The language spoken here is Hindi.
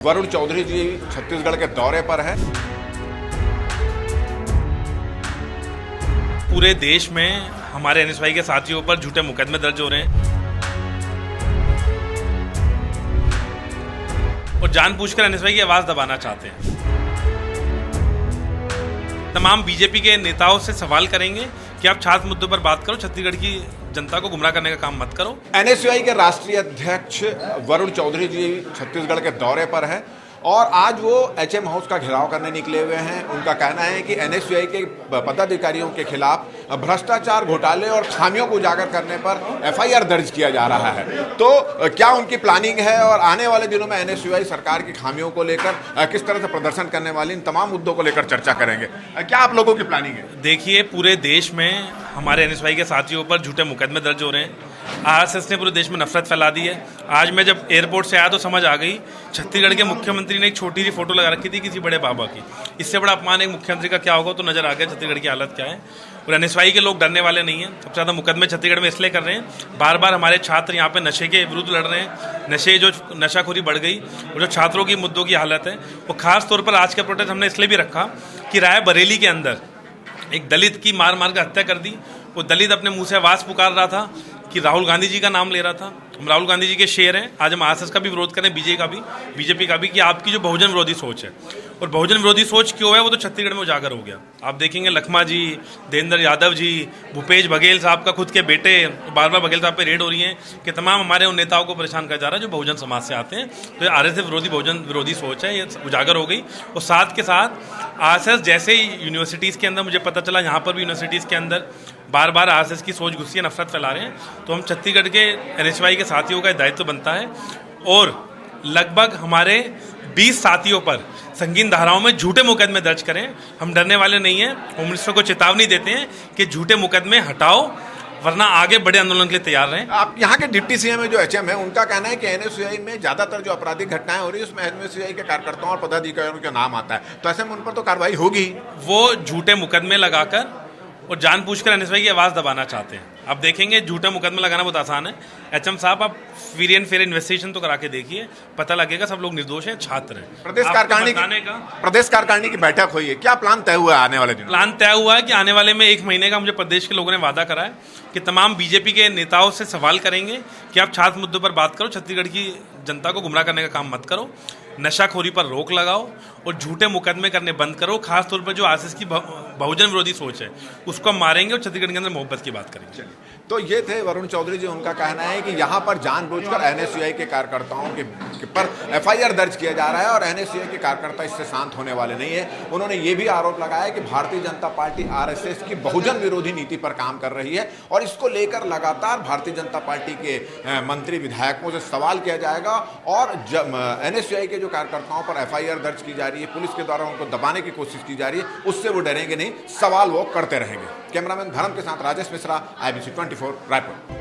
वरुण चौधरी जी छत्तीसगढ़ के दौरे पर हैं। पूरे देश में हमारे एनएसवाई के साथियों पर झूठे मुकदमे दर्ज हो रहे हैं और जानबूझकर एनएसवाई की आवाज दबाना चाहते हैं। तमाम बीजेपी के नेताओं से सवाल करेंगे कि आप छात्र मुद्दों पर बात करो, छत्तीसगढ़ की जनता को गुमराह करने का काम मत करो। एनएसयूआई के राष्ट्रीय अध्यक्ष वरुण चौधरी जी छत्तीसगढ़ के दौरे पर हैं और आज वो एचएम हाउस का घेराव करने निकले हुए हैं। उनका कहना है कि एनएसयूआई के पदाधिकारियों के खिलाफ भ्रष्टाचार, घोटाले और खामियों को उजागर करने पर एफआईआर दर्ज किया जा रहा है। तो क्या उनकी प्लानिंग है और आने वाले दिनों में एनएसयूआई सरकार की खामियों को लेकर किस तरह से प्रदर्शन करने वाले इन तमाम मुद्दों को लेकर चर्चा करेंगे। क्या आप लोगों की प्लानिंग है? देखिए, पूरे देश में हमारे एनएसवाई के साथियों पर झूठे मुकदमे दर्ज हो रहे हैं। आरएसएस ने पूरे देश में नफरत फैला दी है। आज मैं जब एयरपोर्ट से आया तो समझ आ गई, छत्तीसगढ़ के मुख्यमंत्री ने एक छोटी सी फोटो लगा रखी थी किसी बड़े बाबा की। इससे बड़ा अपमान एक मुख्यमंत्री का क्या होगा, तो नजर आ गया छत्तीसगढ़ की हालत क्या है। और एनएसवाई के लोग डरने वाले नहीं हैं। सबसे ज़्यादा मुकदमे छत्तीसगढ़ में इसलिए कर रहे हैं, बार बार हमारे छात्र यहाँ पे नशे के विरुद्ध लड़ रहे हैं। नशाखोरी बढ़ गई और जो छात्रों की मुद्दों की हालत है, वो खास तौर पर आज का प्रोटेस्ट हमने इसलिए भी रखा कि रायबरेली के अंदर एक दलित की मार मार कर हत्या कर दी। वो दलित अपने मुंह से आवाज़ पुकार रहा था कि राहुल गांधी जी का नाम ले रहा था। हम राहुल गांधी जी के शेर हैं। आज हम आरएसएस का भी विरोध करें, बीजेपी का भी, कि आपकी जो बहुजन विरोधी सोच है, और बहुजन विरोधी सोच क्यों है, वो तो छत्तीसगढ़ में उजागर हो गया। आप देखेंगे लखमा जी, देवेंद्र यादव जी, भूपेश बघेल साहब का खुद के बेटे, बार बार बघेल साहब पे रेड हो रही है कि तमाम हमारे उन नेताओं को परेशान किया जा रहा है जो बहुजन समाज से आते हैं। तो ये आरएसएस विरोधी बहुजन विरोधी सोच है, ये उजागर हो गई। और साथ के साथ आरएसएस जैसे ही यूनिवर्सिटीज़ के अंदर, मुझे पता चला यहाँ पर भी यूनिवर्सिटीज़ के अंदर बार बार आरएसएस की सोच घुसी है, नफरत फैला रहे हैं। तो हम छत्तीसगढ़ के एनएसवाई के साथियों का दायित्व बनता है और लगभग हमारे 20 साथियों पर संगीन धाराओं में झूठे मुकदमे दर्ज करें। हम डरने वाले नहीं हैं। होम मिनिस्टर को चेतावनी देते हैं कि झूठे मुकदमे हटाओ, वरना आगे बड़े आंदोलन के लिए तैयार रहें। आप यहाँ के डिप्टी सीएम जो एचएम है, उनका कहना है कि एनएसयूआई में ज्यादातर जो आपराधिक घटनाएं हो रही है उसमें एनएसयूआई के कार्यकर्ताओं और पदाधिकारियों का नाम आता है, तो ऐसे में उन पर तो कार्रवाई होगी। वो झूठे मुकदमे लगाकर और जानबूझकर एनएसवाई की आवाज़ दबाना चाहते हैं। आप देखेंगे, झूठे मुकदमे लगाना बहुत आसान है। एचएम साहब, आप फ्री एंड फेयर इन्वेस्टिगेशन तो करा के देखिए, पता लगेगा सब लोग निर्दोष हैं, छात्र हैं। प्रदेश कार्यकारिणी की बैठक हुई है, क्या प्लान तय हुआ है आने वाले दिन? प्लान तय हुआ है कि आने वाले में 1 महीने का मुझे प्रदेश के लोगों ने वादा करा है कि तमाम बीजेपी के नेताओं से सवाल करेंगे कि आप छात्र मुद्दों पर बात करो, छत्तीसगढ़ की जनता को गुमराह करने का काम मत करो, नशाखोरी पर रोक लगाओ और झूठे मुकदमे करने बंद करो। खास तौर पर जो आरएसएस की बहुजन विरोधी सोच है, उसको हम मारेंगे और छत्तीसगढ़ के अंदर मोहब्बत की बात करेंगे। तो ये थे वरुण चौधरी जी। उनका कहना है कि यहाँ पर जानबूझकर एनएसयूआई के कार्यकर्ताओं के पर एफआईआर दर्ज किया जा रहा है और एनएसयूआई के कार्यकर्ता इससे शांत होने वाले नहीं है। उन्होंने ये भी आरोप लगाया कि भारतीय जनता पार्टी आरएसएस की बहुजन विरोधी नीति पर काम कर रही है और इसको लेकर लगातार भारतीय जनता पार्टी के मंत्री विधायकों से सवाल किया जाएगा और एनएसयूआई के जो कार्यकर्ताओं पर एफआईआर दर्ज की जा रही है, पुलिस के द्वारा उनको दबाने की कोशिश की जा रही है, उससे वो डरेंगे नहीं, सवाल वो करते रहेंगे। कैमरामैन धर्म के साथ राजेश मिश्रा, IBC 24 रायपुर।